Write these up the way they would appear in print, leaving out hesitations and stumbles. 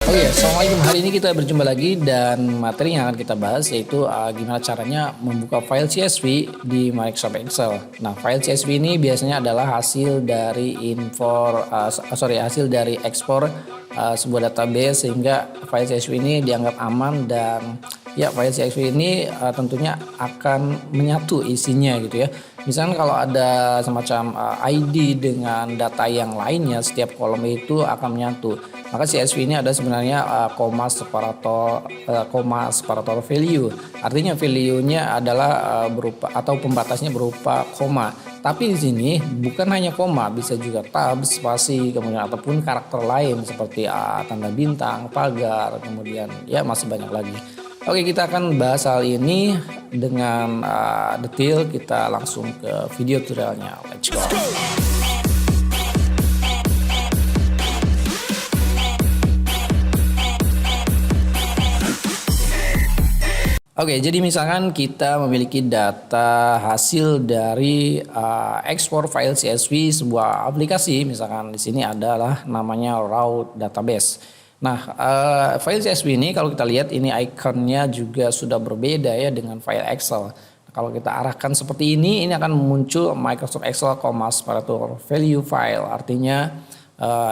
Oke, Assalamualaikum. Hari ini kita berjumpa lagi dan materi yang akan kita bahas yaitu gimana caranya membuka file CSV di Microsoft Excel. Nah, file CSV ini biasanya adalah hasil dari hasil dari ekspor sebuah database sehingga file CSV ini dianggap aman dan ya file CSV ini tentunya akan menyatu isinya gitu ya. Misalnya kalau ada semacam ID dengan data yang lainnya, setiap kolom itu akan menyatu. Maka CSV ini ada sebenarnya koma separator value. Artinya value-nya adalah berupa atau pembatasnya berupa koma. Tapi di sini bukan hanya koma, bisa juga tab, spasi, kemudian ataupun karakter lain seperti tanda bintang, pagar, kemudian ya masih banyak lagi. Oke, kita akan bahas hal ini dengan detail. Kita langsung ke video tutorialnya. Let's go. Oke, jadi misalkan kita memiliki data hasil dari ekspor file CSV sebuah aplikasi, misalkan di sini adalah namanya raw database. Nah, file CSV ini kalau kita lihat ini ikonnya juga sudah berbeda ya dengan file Excel. Nah, kalau kita arahkan seperti ini akan muncul Microsoft Excel, separator value file. Artinya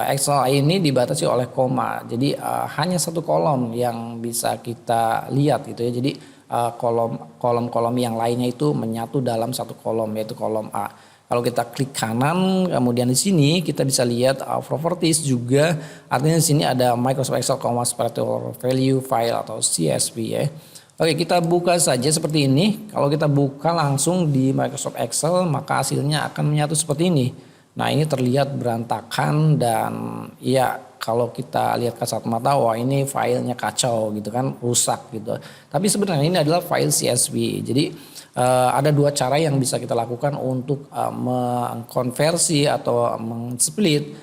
Excel ini dibatasi oleh koma. Jadi hanya satu kolom yang bisa kita lihat gitu ya. Jadi kolom-kolom yang lainnya itu menyatu dalam satu kolom, yaitu kolom A. Kalau kita klik kanan, kemudian di sini kita bisa lihat properties juga. Artinya di sini ada Microsoft Excel, separator value file atau CSV ya. Oke, kita buka saja seperti ini. Kalau kita buka langsung di Microsoft Excel, maka hasilnya akan menyatu seperti ini. Nah, ini terlihat berantakan dan ya kalau kita lihat kasat mata, wah ini filenya kacau gitu kan, rusak gitu. Tapi sebenarnya ini adalah file CSV. Jadi ada dua cara yang bisa kita lakukan untuk mengkonversi atau mengsplit.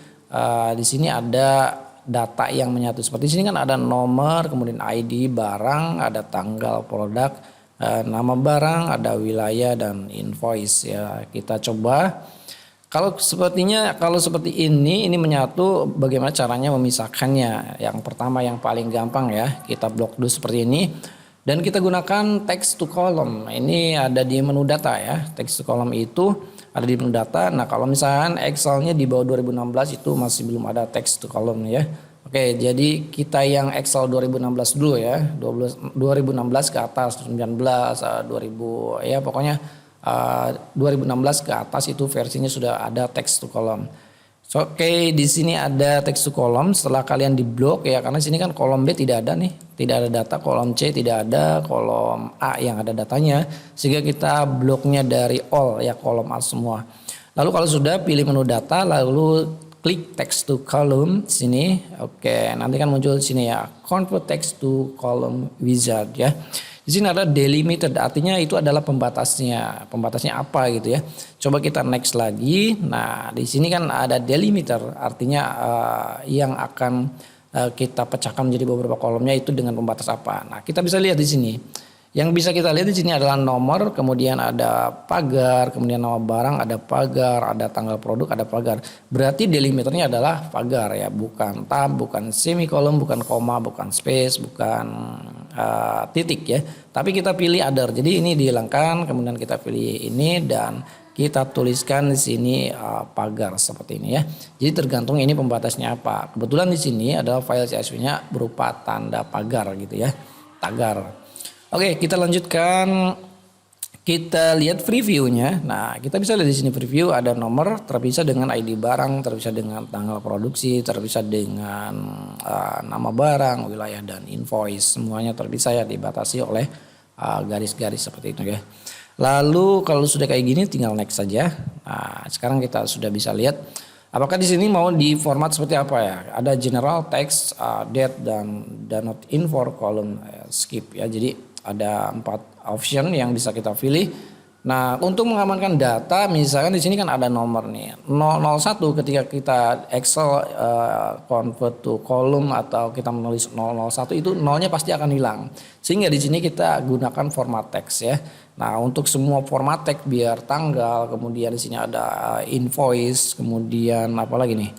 Di sini ada data yang menyatu. Seperti sini kan ada nomor, kemudian ID barang, ada tanggal produk, nama barang, ada wilayah dan invoice ya. Kita coba. Kalau seperti ini menyatu, bagaimana caranya memisahkannya? Yang pertama yang paling gampang ya, kita blok dulu seperti ini. Dan kita gunakan text to column. Ini ada di menu data ya. Text to column itu ada di menu data. Nah, kalau misalkan Excelnya di bawah 2016 itu masih belum ada text to column ya. Oke, jadi kita yang Excel 2016 dulu ya. 2016 ke atas, 19, 2000 ya pokoknya 2016 ke atas itu versinya sudah ada text to column. Oke, di sini ada text to column. Setelah kalian diblok ya, karena sini kan kolom B tidak ada nih, tidak ada data, kolom C tidak ada, kolom A yang ada datanya, sehingga kita bloknya dari all ya, kolom A semua. Lalu kalau sudah pilih menu data, lalu klik text to column sini. Oke, nanti kan muncul di sini ya, convert text to column wizard ya. Di sini ada delimited, artinya itu adalah pembatasnya. Pembatasnya apa gitu ya. Coba kita next lagi. Nah, di sini kan ada delimiter, artinya yang akan kita pecahkan menjadi beberapa kolomnya itu dengan pembatas apa. Nah, kita bisa lihat di sini. Yang bisa kita lihat di sini adalah nomor, kemudian ada pagar, kemudian nama barang, ada pagar, ada tanggal produk, ada pagar. Berarti delimiternya adalah pagar ya, bukan tab, bukan semikolon, bukan koma, bukan space, bukan titik ya. Tapi kita pilih other. Jadi ini dihilangkan, kemudian kita pilih ini dan kita tuliskan di sini pagar seperti ini ya. Jadi tergantung ini pembatasnya apa. Kebetulan di sini adalah file CSV-nya berupa tanda pagar gitu ya, tagar. Oke, kita lanjutkan. Kita lihat preview-nya. Nah, kita bisa lihat di sini preview ada nomor terpisah dengan ID barang, terpisah dengan tanggal produksi, terpisah dengan nama barang, wilayah dan invoice. Semuanya terpisah ya, dibatasi oleh garis-garis seperti itu ya. Lalu kalau sudah kayak gini tinggal next saja. Nah, sekarang kita sudah bisa lihat apakah di sini mau di format seperti apa ya? Ada general text, date dan not in for column skip ya. Jadi ada 4 option yang bisa kita pilih. Nah, untuk mengamankan data, misalkan di sini kan ada nomor nih 001 ketika kita Excel convert to column atau kita menulis 001 itu nolnya pasti akan hilang. Sehingga di sini kita gunakan format text ya. Nah, untuk semua format text biar tanggal, kemudian di sini ada invoice, kemudian apa lagi nih?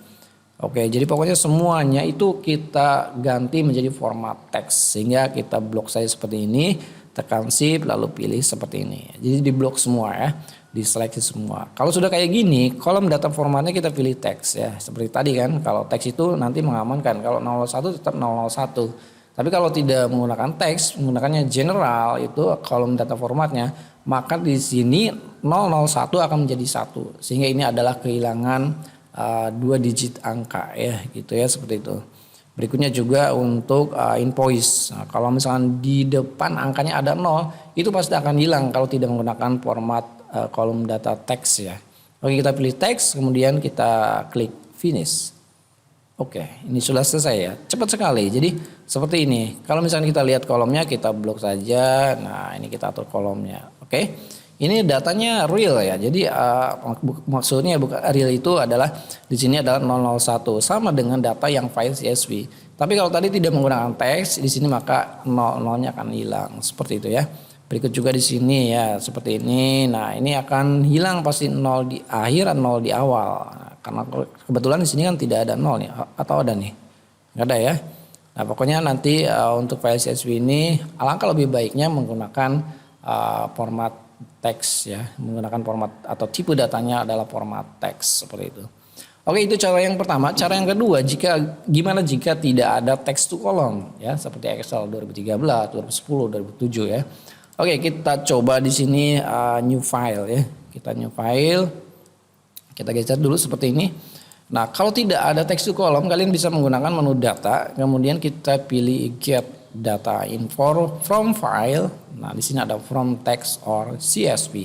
Oke, jadi pokoknya semuanya itu kita ganti menjadi format teks sehingga kita blok saja seperti ini, tekan shift lalu pilih seperti ini. Jadi di blok semua ya, diseleksi semua. Kalau sudah kayak gini, kolom data formatnya kita pilih teks ya. Seperti tadi kan, kalau teks itu nanti mengamankan. Kalau 001 tetap 001. Tapi kalau tidak menggunakan teks, menggunakannya general itu kolom data formatnya, maka di sini 001 akan menjadi 1. Sehingga ini adalah kehilangan 2 digit angka ya gitu ya, seperti itu. Berikutnya juga untuk invoice. Nah, kalau misalkan di depan angkanya ada 0, itu pasti akan hilang kalau tidak menggunakan format kolom data teks ya. Oke, kita pilih teks, kemudian kita klik finish. Oke, ini sudah selesai ya. Cepat sekali. Jadi seperti ini. Kalau misalnya kita lihat kolomnya, kita blok saja. Nah, ini kita atur kolomnya. Oke. Ini datanya real ya. Jadi maksudnya bukan real itu adalah di sini adalah 001 sama dengan data yang file CSV. Tapi kalau tadi tidak menggunakan teks di sini maka 00-nya akan hilang seperti itu ya. Berikut juga di sini ya seperti ini. Nah, ini akan hilang pasti 0 di akhir, 0 di awal. Nah, karena kebetulan di sini kan tidak ada 0 nih atau ada nih. Enggak ada ya. Nah, pokoknya nanti untuk file CSV ini alangkah lebih baiknya menggunakan format teks ya, menggunakan format atau tipe datanya adalah format teks seperti itu. Oke, itu cara yang pertama. Cara yang kedua, gimana jika tidak ada text to column ya, seperti Excel 2013, 2010, 2007 ya. Oke, kita coba di sini new file ya. Kita new file. Kita geser dulu seperti ini. Nah, kalau tidak ada text to column, kalian bisa menggunakan menu data, kemudian kita pilih get data info from file. Nah, di sini ada from text or CSV.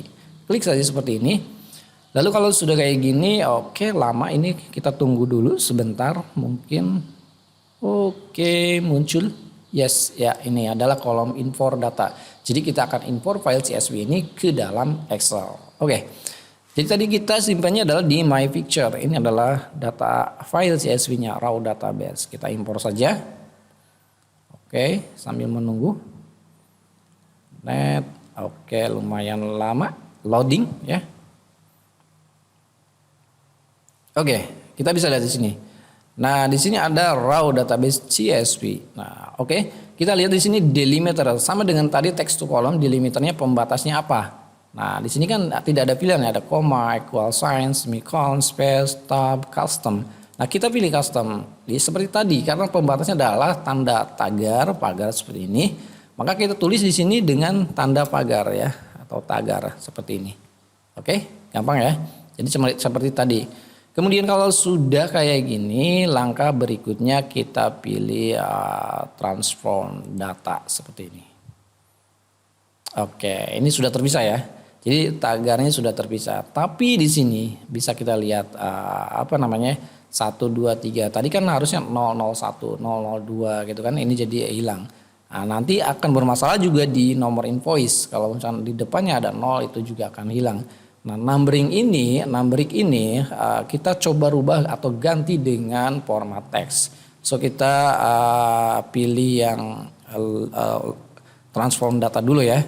Klik saja seperti ini. Lalu kalau sudah kayak gini, oke, lama ini kita tunggu dulu sebentar, mungkin. Oke, muncul. Yes, ya ini adalah kolom import data. Jadi kita akan import file CSV ini ke dalam Excel. Oke. Jadi tadi kita simpannya adalah di My Picture. Ini adalah data file CSV-nya, raw database. Kita import saja. Oke, sambil menunggu. Oke, lumayan lama loading ya. Oke, kita bisa lihat di sini. Nah, di sini ada raw database CSV. Nah, oke, kita lihat di sini delimiter sama dengan tadi text to column, delimiternya pembatasnya apa? Nah, di sini kan tidak ada pilihan, ada koma, equal sign, semicolon, space, tab, custom. Nah, kita pilih custom. Jadi seperti tadi karena pembatasnya adalah tanda tagar, pagar seperti ini, maka kita tulis di sini dengan tanda pagar ya atau tagar seperti ini. Oke, gampang ya. Jadi seperti tadi. Kemudian kalau sudah kayak gini, langkah berikutnya kita pilih transform data seperti ini. Oke, ini sudah terpisah ya. Jadi tagarnya sudah terpisah. Tapi di sini bisa kita lihat 1, 2, 3. Tadi kan harusnya 001, 002 gitu kan. Ini jadi hilang. Nah, nanti akan bermasalah juga di nomor invoice. Kalau misalnya di depannya ada 0 itu juga akan hilang. Nah, numbering ini kita coba rubah atau ganti dengan format teks. So kita pilih yang transform data dulu ya.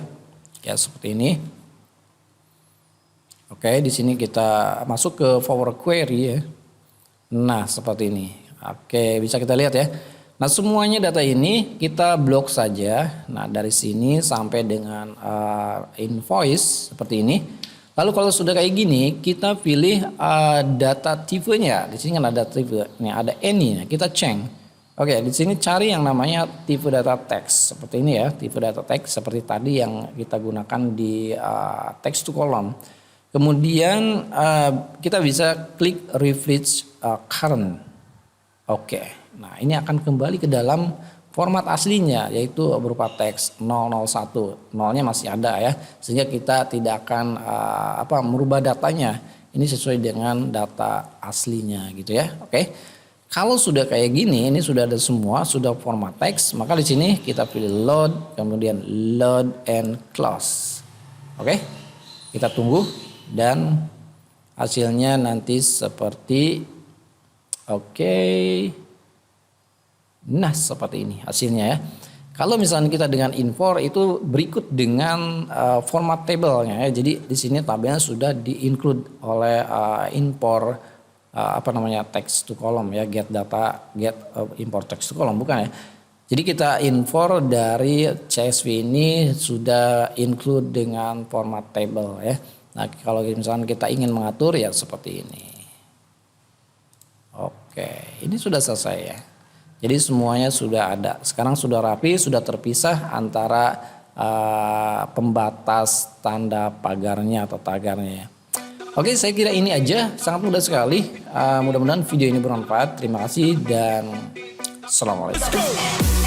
Ya seperti ini. Oke, di sini kita masuk ke forward query ya. Nah, seperti ini. Oke, bisa kita lihat ya. Nah, semuanya data ini kita blok saja. Nah, dari sini sampai dengan invoice seperti ini. Lalu kalau sudah kayak gini, kita pilih data tipenya. Di sini kan ada tipe. Nih, ada any. Nah, kita change. Oke, di sini cari yang namanya tipe data text. Seperti ini ya, tipe data text seperti tadi yang kita gunakan di text to column. Kemudian kita bisa klik refresh current. Oke, nah ini akan kembali ke dalam format aslinya yaitu berupa teks 001. 0-nya masih ada ya, sehingga kita tidak akan merubah datanya. Ini sesuai dengan data aslinya gitu ya. Oke. Kalau sudah kayak gini, ini sudah ada semua, sudah format teks, maka di sini kita pilih load, kemudian load and close. Oke. Kita tunggu. Dan hasilnya nanti seperti nah seperti ini hasilnya ya. Kalau misalnya kita dengan import itu berikut dengan format tabelnya ya. Jadi di sini tabelnya sudah di-include oleh import text to column ya, get data, import text to column, bukan ya. Jadi kita import dari CSV ini sudah include dengan format table ya. Nah kalau misalkan kita ingin mengatur ya seperti ini. Oke, ini sudah selesai ya. Jadi semuanya sudah ada. Sekarang sudah rapi, sudah terpisah antara pembatas tanda pagarnya atau tagarnya. Oke, saya kira ini aja, sangat mudah sekali. Mudah-mudahan video ini bermanfaat. Terima kasih dan assalamualaikum.